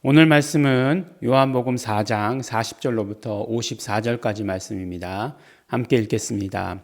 오늘 말씀은 요한복음 4장 40절로부터 54절까지 말씀입니다. 함께 읽겠습니다.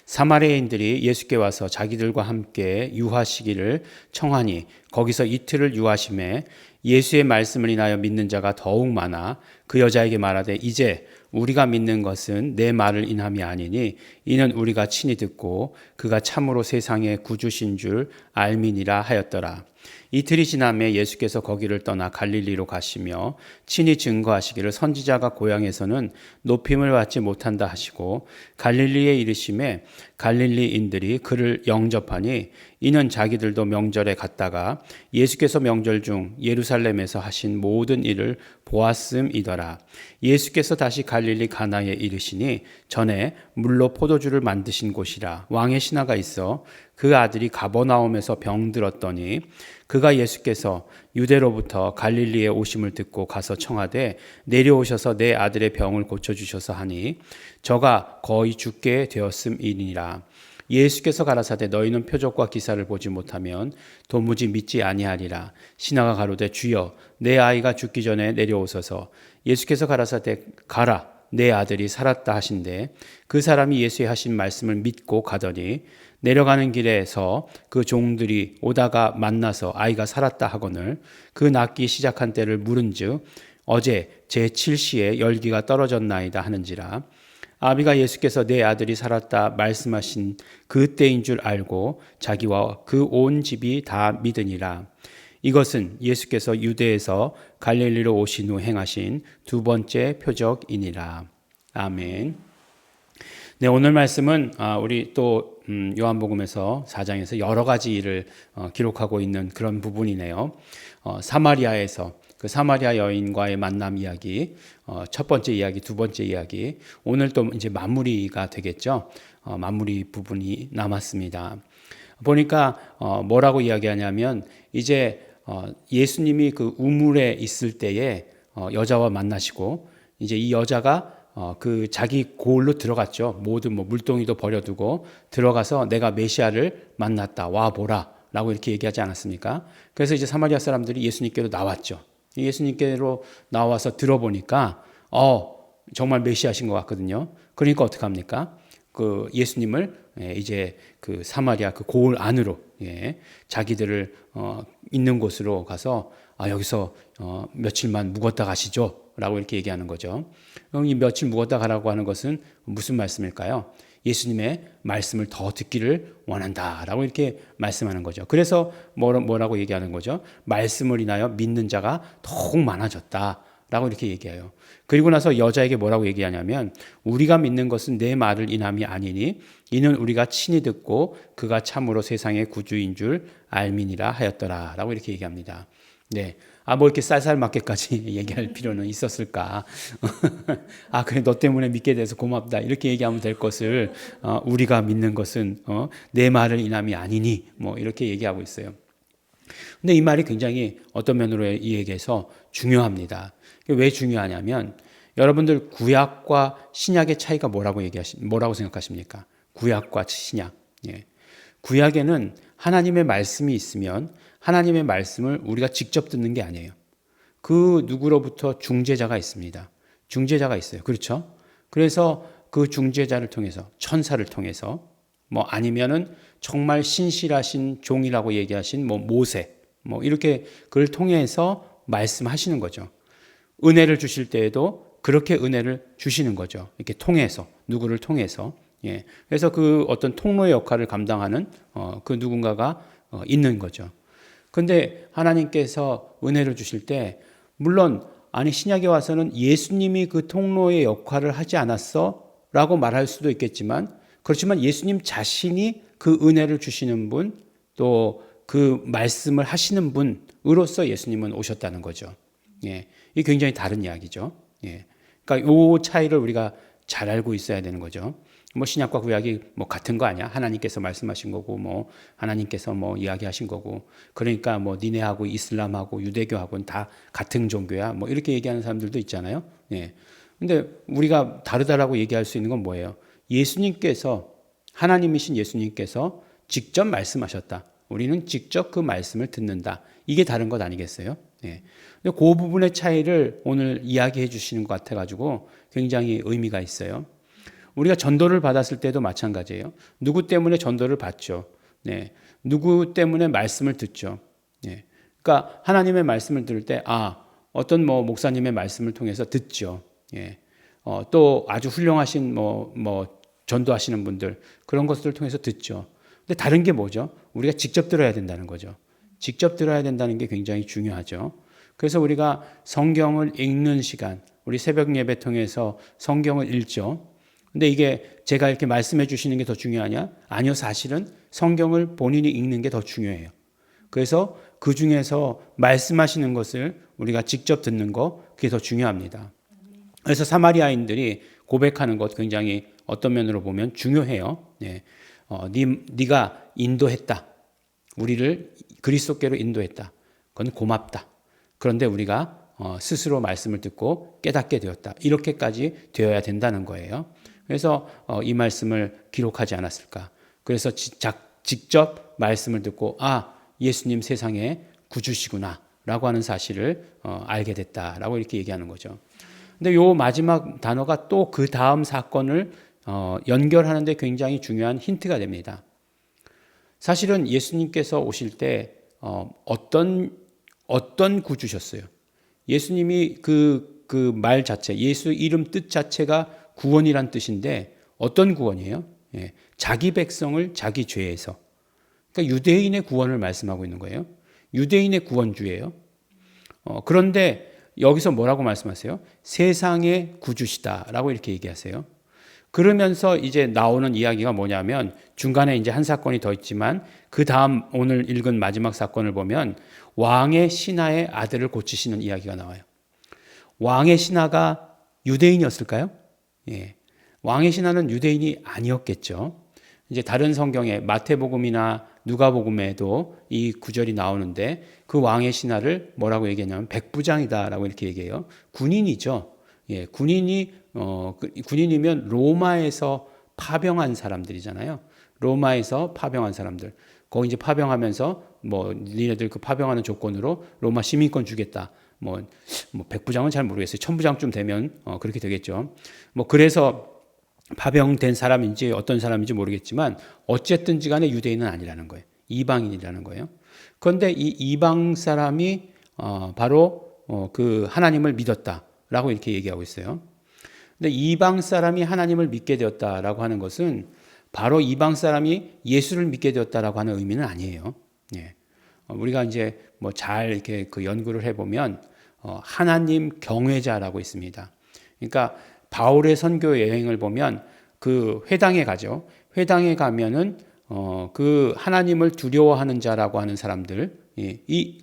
사마리아인들이 예수께 와서 자기들과 함께 유하시기를 청하니 거기서 이틀을 유하심에 예수의 말씀을 인하여 믿는 자가 더욱 많아 그 여자에게 말하되 이제 우리가 믿는 것은 내 말을 인함이 아니니 이는 우리가 친히 듣고 그가 참으로 세상의 구주신 줄 알미니라 하였더라. 이틀이 지남에 예수께서 거기를 떠나 갈릴리로 가시며 친히 증거하시기를 선지자가 고향에서는 높임을 받지 못한다 하시고 갈릴리에 이르심에 갈릴리인들이 그를 영접하니 이는 자기들도 명절에 갔다가 예수께서 명절 중 예루살렘에서 하신 모든 일을 보았음이더라. 예수께서 다시 갈릴리 가나에 이르시니 전에 물로 포도주를 만드신 곳이라 왕의 신하가 있어 그 아들이 가버나움에서 병들었더니 그가 예수께서 유대로부터 갈릴리에 오심을 듣고 가서 청하되 내려오셔서 내 아들의 병을 고쳐주셔서 하니 저가 거의 죽게 되었음이니라. 예수께서 가라사대 너희는 표적과 기사를 보지 못하면 도무지 믿지 아니하리라. 신하가 가로되 주여 내 아이가 죽기 전에 내려오소서. 예수께서 가라사대 가라 내 아들이 살았다 하신대 그 사람이 예수의 하신 말씀을 믿고 가더니 내려가는 길에서 그 종들이 오다가 만나서 아이가 살았다 하거늘 그 낫기 시작한 때를 물은즉 어제 제7시에 열기가 떨어졌나이다 하는지라. 아비가 예수께서 내 아들이 살았다 말씀하신 그 때인 줄 알고 자기와 그 온 집이 다 믿으니라. 이것은 예수께서 유대에서 갈릴리로 오신 후 행하신 두 번째 표적이니라. 아멘. 네, 오늘 말씀은 우리 또 요한복음에서 4장에서 여러 가지 일을 기록하고 있는 그런 부분이네요. 사마리아에서 그 사마리아 여인과의 만남 이야기, 첫 번째 이야기, 두 번째 이야기, 오늘 또 이제 마무리가 되겠죠. 마무리 부분이 남았습니다. 보니까 뭐라고 이야기하냐면 이제 예수님이 그 우물에 있을 때에 여자와 만나시고 이제 이 여자가 그 자기 고을로 들어갔죠. 모든 물동이도 버려두고 들어가서 내가 메시아를 만났다. 와 보라. 라고 이렇게 얘기하지 않았습니까? 그래서 이제 사마리아 사람들이 예수님께로 나왔죠. 예수님께로 나와서 들어보니까 정말 메시아신 것 같거든요. 그러니까 어떻게 합니까? 그 예수님을 이제 그 사마리아 그 고을 안으로 자기들을 있는 곳으로 가서 여기서 며칠만 묵었다 가시죠. 라고 이렇게 얘기하는 거죠. 이 며칠 묵었다 가라고 하는 것은 무슨 말씀일까요? 예수님의 말씀을 더 듣기를 원한다라고 이렇게 말씀하는 거죠. 그래서 뭐라고 얘기하는 거죠? 말씀을 인하여 믿는 자가 더욱 많아졌다라고 이렇게 얘기해요. 그리고 나서 여자에게 뭐라고 얘기하냐면 우리가 믿는 것은 내 말을 인함이 아니니 이는 우리가 친히 듣고 그가 참으로 세상의 구주인 줄 알미니라 하였더라라고 이렇게 얘기합니다. 네. 뭐 이렇게 쌀쌀맞게까지 얘기할 필요는 있었을까? 그래, 너 때문에 믿게 돼서 고맙다. 이렇게 얘기하면 될 것을, 우리가 믿는 것은, 내 말을 인함이 아니니, 이렇게 얘기하고 있어요. 근데 이 말이 굉장히 어떤 면으로 얘기해서 중요합니다. 왜 중요하냐면, 여러분들 구약과 신약의 차이가 뭐라고 생각하십니까? 구약과 신약. 예. 구약에는 하나님의 말씀이 있으면 하나님의 말씀을 우리가 직접 듣는 게 아니에요. 그 누구로부터 중재자가 있습니다. 중재자가 있어요. 그렇죠? 그래서 그 중재자를 통해서 천사를 통해서 아니면은 정말 신실하신 종이라고 얘기하신 모세 이렇게 그를 통해서 말씀하시는 거죠. 은혜를 주실 때에도 그렇게 은혜를 주시는 거죠. 이렇게 통해서 누구를 통해서 그래서 그 어떤 통로의 역할을 감당하는 그 누군가가 있는 거죠. 근데 하나님께서 은혜를 주실 때 물론 신약에 와서는 예수님이 그 통로의 역할을 하지 않았어? 라고 말할 수도 있겠지만 그렇지만 예수님 자신이 그 은혜를 주시는 분 또 그 말씀을 하시는 분으로서 예수님은 오셨다는 거죠. 이게 굉장히 다른 이야기죠. 그러니까 이 차이를 우리가 잘 알고 있어야 되는 거죠. 신약과 구약이 같은 거 아니야? 하나님께서 말씀하신 거고, 하나님께서 이야기하신 거고, 그러니까 니네하고 이슬람하고 유대교하고는 다 같은 종교야. 이렇게 얘기하는 사람들도 있잖아요. 근데 우리가 다르다라고 얘기할 수 있는 건 뭐예요? 예수님께서, 하나님이신 예수님께서 직접 말씀하셨다. 우리는 직접 그 말씀을 듣는다. 이게 다른 것 아니겠어요? 예. 근데 그 부분의 차이를 오늘 이야기해 주시는 것 같아가지고 굉장히 의미가 있어요. 우리가 전도를 받았을 때도 마찬가지예요. 누구 때문에 전도를 받죠. 네. 누구 때문에 말씀을 듣죠. 네. 그러니까 하나님의 말씀을 들을 때, 어떤 목사님의 말씀을 통해서 듣죠. 예. 또 아주 훌륭하신 전도하시는 분들, 그런 것들을 통해서 듣죠. 근데 다른 게 뭐죠? 우리가 직접 들어야 된다는 거죠. 직접 들어야 된다는 게 굉장히 중요하죠. 그래서 우리가 성경을 읽는 시간, 우리 새벽 예배 통해서 성경을 읽죠. 근데 이게 제가 이렇게 말씀해 주시는 게 더 중요하냐? 아니요, 사실은 성경을 본인이 읽는 게 더 중요해요. 그래서 그 중에서 말씀하시는 것을 우리가 직접 듣는 거, 그게 더 중요합니다. 그래서 사마리아인들이 고백하는 것 굉장히 어떤 면으로 보면 중요해요. 네. 네가 인도했다. 우리를 그리스도께로 인도했다. 그건 고맙다. 그런데 우리가 스스로 말씀을 듣고 깨닫게 되었다. 이렇게까지 되어야 된다는 거예요. 그래서 이 말씀을 기록하지 않았을까. 그래서 직접 말씀을 듣고 예수님 세상의 구주시구나 라고 하는 사실을 알게 됐다라고 이렇게 얘기하는 거죠. 근데 요 마지막 단어가 또 그 다음 사건을 연결하는 데 굉장히 중요한 힌트가 됩니다. 사실은 예수님께서 오실 때 어떤 구주셨어요. 예수님이 그 말 자체, 예수 이름 뜻 자체가 구원이란 뜻인데 어떤 구원이에요? 예, 자기 백성을 자기 죄에서. 그러니까 유대인의 구원을 말씀하고 있는 거예요. 유대인의 구원주예요. 그런데 여기서 뭐라고 말씀하세요? 세상의 구주시다라고 이렇게 얘기하세요. 그러면서 이제 나오는 이야기가 뭐냐면 중간에 이제 한 사건이 더 있지만 그 다음 오늘 읽은 마지막 사건을 보면 왕의 신하의 아들을 고치시는 이야기가 나와요. 왕의 신하가 유대인이었을까요? 예. 왕의 신하는 유대인이 아니었겠죠. 이제 다른 성경에 마태복음이나 누가복음에도 이 구절이 나오는데 그 왕의 신하를 뭐라고 얘기하냐면 백부장이다라고 이렇게 얘기해요. 군인이죠. 예, 군인이면 로마에서 파병한 사람들이잖아요. 로마에서 파병한 사람들. 거기 이제 파병하면서 니네들 그 파병하는 조건으로 로마 시민권 주겠다. 백부장은 잘 모르겠어요. 천부장쯤 되면 그렇게 되겠죠. 그래서 파병된 사람인지 어떤 사람인지 모르겠지만 어쨌든지 간에 유대인은 아니라는 거예요. 이방인이라는 거예요. 그런데 이 이방 사람이 바로 그 하나님을 믿었다라고 이렇게 얘기하고 있어요. 근데 이방 사람이 하나님을 믿게 되었다라고 하는 것은 바로 이방 사람이 예수를 믿게 되었다라고 하는 의미는 아니에요. 예. 우리가 이제 잘 이렇게 그 연구를 해보면 하나님 경외자라고 있습니다. 그러니까 바울의 선교 여행을 보면 그 회당에 가죠. 회당에 가면은 그 하나님을 두려워하는 자라고 하는 사람들,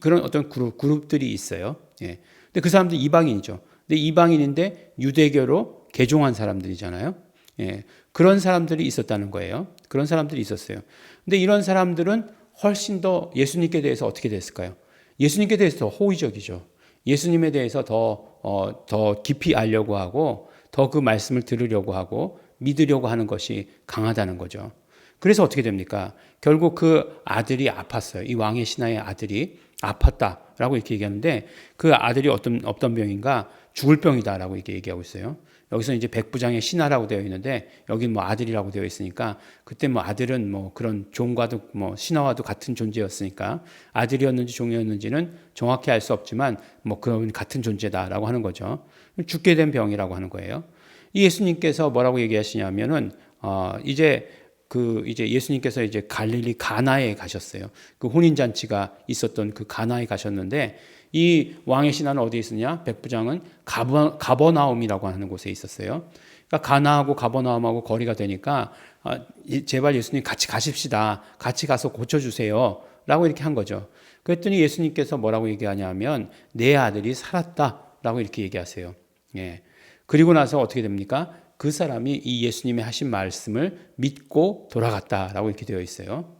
그런 어떤 그룹들이 있어요. 예. 근데 그 사람들 이방인이죠. 근데 이방인인데 유대교로 개종한 사람들이잖아요. 예. 그런 사람들이 있었다는 거예요. 그런 사람들이 있었어요. 근데 이런 사람들은 훨씬 더 예수님께 대해서 어떻게 됐을까요? 예수님께 대해서 더 호의적이죠. 예수님에 대해서 더 깊이 알려고 하고 더 그 말씀을 들으려고 하고 믿으려고 하는 것이 강하다는 거죠. 그래서 어떻게 됩니까? 결국 그 아들이 아팠어요. 이 왕의 신하의 아들이 아팠다라고 이렇게 얘기하는데 그 아들이 어떤 병인가? 죽을 병이다라고 이렇게 얘기하고 있어요. 여기서 이제 백부장의 신하라고 되어 있는데 여긴 아들이라고 되어 있으니까 그때 아들은 그런 종과도 신하와도 같은 존재였으니까 아들이었는지 종이었는지는 정확히 알 수 없지만 그런 같은 존재다라고 하는 거죠. 죽게 된 병이라고 하는 거예요. 이 예수님께서 뭐라고 얘기하시냐면은 이제 예수님께서 이제 갈릴리 가나에 가셨어요. 그 혼인 잔치가 있었던 그 가나에 가셨는데 이 왕의 신하는 어디에 있었냐? 백부장은 가버나움이라고 하는 곳에 있었어요. 그러니까 가나하고 가버나움하고 거리가 되니까 제발 예수님 같이 가십시다. 같이 가서 고쳐주세요. 라고 이렇게 한 거죠. 그랬더니 예수님께서 뭐라고 얘기하냐면 내 아들이 살았다라고 이렇게 얘기하세요. 예. 그리고 나서 어떻게 됩니까? 그 사람이 이 예수님의 하신 말씀을 믿고 돌아갔다라고 이렇게 되어 있어요.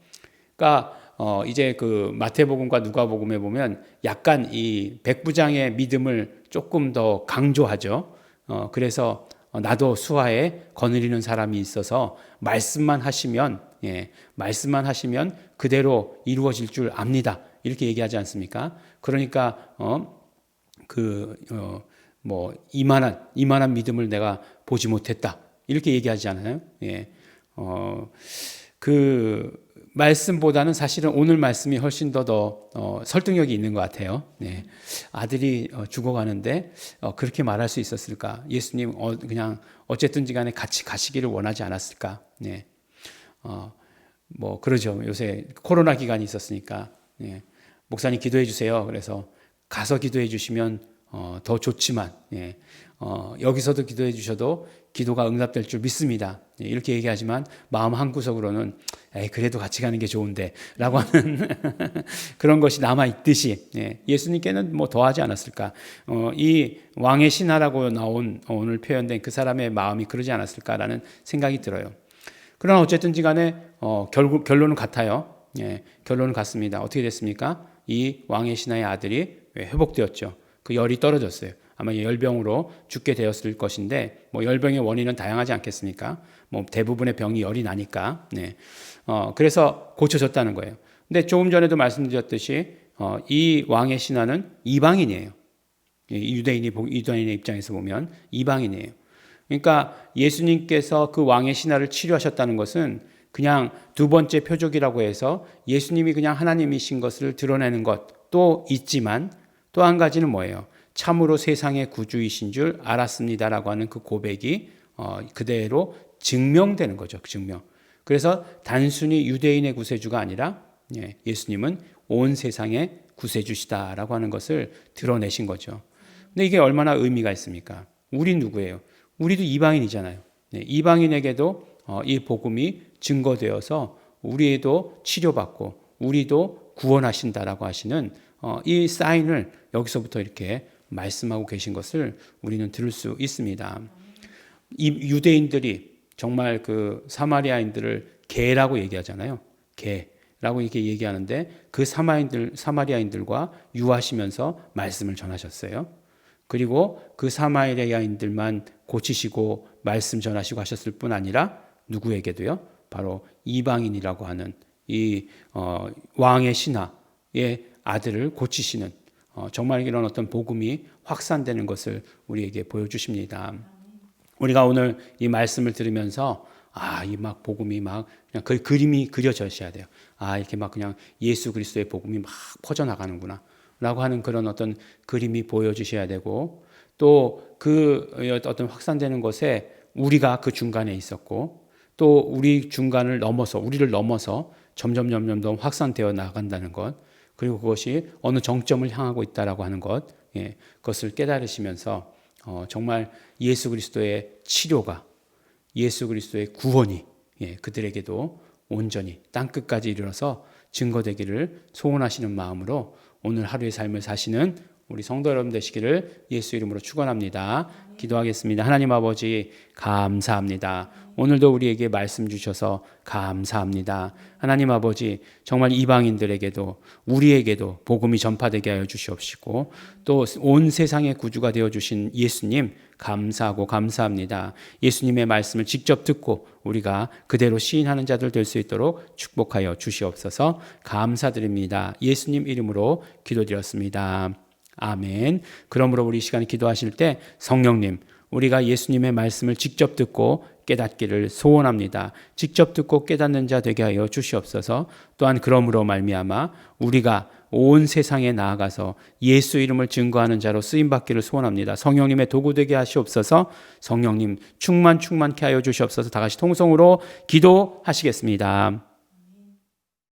그러니까 이제 그 마태복음과 누가복음에 보면 약간 이 백부장의 믿음을 조금 더 강조하죠. 그래서 나도 수하에 거느리는 사람이 있어서 말씀만 하시면 그대로 이루어질 줄 압니다. 이렇게 얘기하지 않습니까? 그러니까 이만한 믿음을 내가 보지 못했다. 이렇게 얘기하지 않아요? 그 말씀보다는 사실은 오늘 말씀이 훨씬 더 설득력이 있는 것 같아요. 아들이 죽어가는데 그렇게 말할 수 있었을까? 예수님 그냥 어쨌든지 간에 같이 가시기를 원하지 않았을까? 그러죠. 요새 코로나 기간이 있었으니까 목사님 기도해 주세요. 그래서 가서 기도해 주시면 더 좋지만 여기서도 기도해 주셔도 기도가 응답될 줄 믿습니다. 이렇게 얘기하지만 마음 한구석으로는 그래도 같이 가는 게 좋은데 라고 하는 그런 것이 남아있듯이 예수님께는 뭐 더하지 않았을까. 이 왕의 신하라고 나온 오늘 표현된 그 사람의 마음이 그러지 않았을까라는 생각이 들어요. 그러나 어쨌든지 간에 결론은 같아요. 결론은 같습니다. 어떻게 됐습니까? 이 왕의 신하의 아들이 회복되었죠. 그 열이 떨어졌어요. 아마 열병으로 죽게 되었을 것인데 열병의 원인은 다양하지 않겠습니까? 대부분의 병이 열이 나니까. 그래서 고쳐졌다는 거예요. 근데 조금 전에도 말씀드렸듯이 이 왕의 신하는 이방인이에요. 유대인의 입장에서 보면 이방인이에요. 그러니까 예수님께서 그 왕의 신하를 치료하셨다는 것은 그냥 두 번째 표적이라고 해서 예수님이 그냥 하나님이신 것을 드러내는 것도 있지만 또 한 가지는 뭐예요? 참으로 세상의 구주이신 줄 알았습니다라고 하는 그 고백이 그대로 증명되는 거죠. 증명. 그래서 단순히 유대인의 구세주가 아니라 예수님은 온 세상의 구세주시다라고 하는 것을 드러내신 거죠. 근데 이게 얼마나 의미가 있습니까? 우리 누구예요? 우리도 이방인이잖아요. 이방인에게도 이 복음이 증거되어서 우리도 치료받고 우리도 구원하신다라고 하시는 이 사인을 여기서부터 이렇게 말씀하고 계신 것을 우리는 들을 수 있습니다. 이 유대인들이 정말 그 사마리아인들을 개라고 얘기하잖아요. 개라고 이렇게 얘기하는데 그 사마리아인들과 유하시면서 말씀을 전하셨어요. 그리고 그 사마리아인들만 고치시고 말씀 전하시고 하셨을 뿐 아니라 누구에게도요? 바로 이방인이라고 하는 이 왕의 신하의 아들을 고치시는 정말 이런 어떤 복음이 확산되는 것을 우리에게 보여주십니다. 우리가 오늘 이 말씀을 들으면서 이 막 복음이 막 그냥 그 그림이 그려져야 돼요. 이렇게 막 그냥 예수 그리스도의 복음이 막 퍼져나가는구나 라고 하는 그런 어떤 그림이 보여주셔야 되고 또 그 어떤 확산되는 것에 우리가 그 중간에 있었고 또 우리를 넘어서 점점 더 확산되어 나간다는 것 그리고 그것이 어느 정점을 향하고 있다라고 하는 것 그것을 깨달으시면서 정말 예수 그리스도의 치료가 예수 그리스도의 구원이 그들에게도 온전히 땅끝까지 이르러서 증거되기를 소원하시는 마음으로 오늘 하루의 삶을 사시는 우리 성도 여러분 되시기를 예수 이름으로 축원합니다. 기도하겠습니다. 하나님 아버지 감사합니다. 오늘도 우리에게 말씀 주셔서 감사합니다. 하나님 아버지 정말 이방인들에게도 우리에게도 복음이 전파되게 하여 주시옵시고 또 온 세상의 구주가 되어 주신 예수님 감사하고 감사합니다. 예수님의 말씀을 직접 듣고 우리가 그대로 시인하는 자들 될 수 있도록 축복하여 주시옵소서. 감사드립니다. 예수님 이름으로 기도드렸습니다. 아멘. 그러므로 우리 이 시간에 기도하실 때 성령님 우리가 예수님의 말씀을 직접 듣고 깨닫기를 소원합니다. 직접 듣고 깨닫는 자 되게 하여 주시옵소서. 또한 그러므로 말미암아 우리가 온 세상에 나아가서 예수 이름을 증거하는 자로 쓰임받기를 소원합니다. 성령님의 도구 되게 하시옵소서. 성령님 충만케 하여 주시옵소서. 다 같이 통성으로 기도하시겠습니다.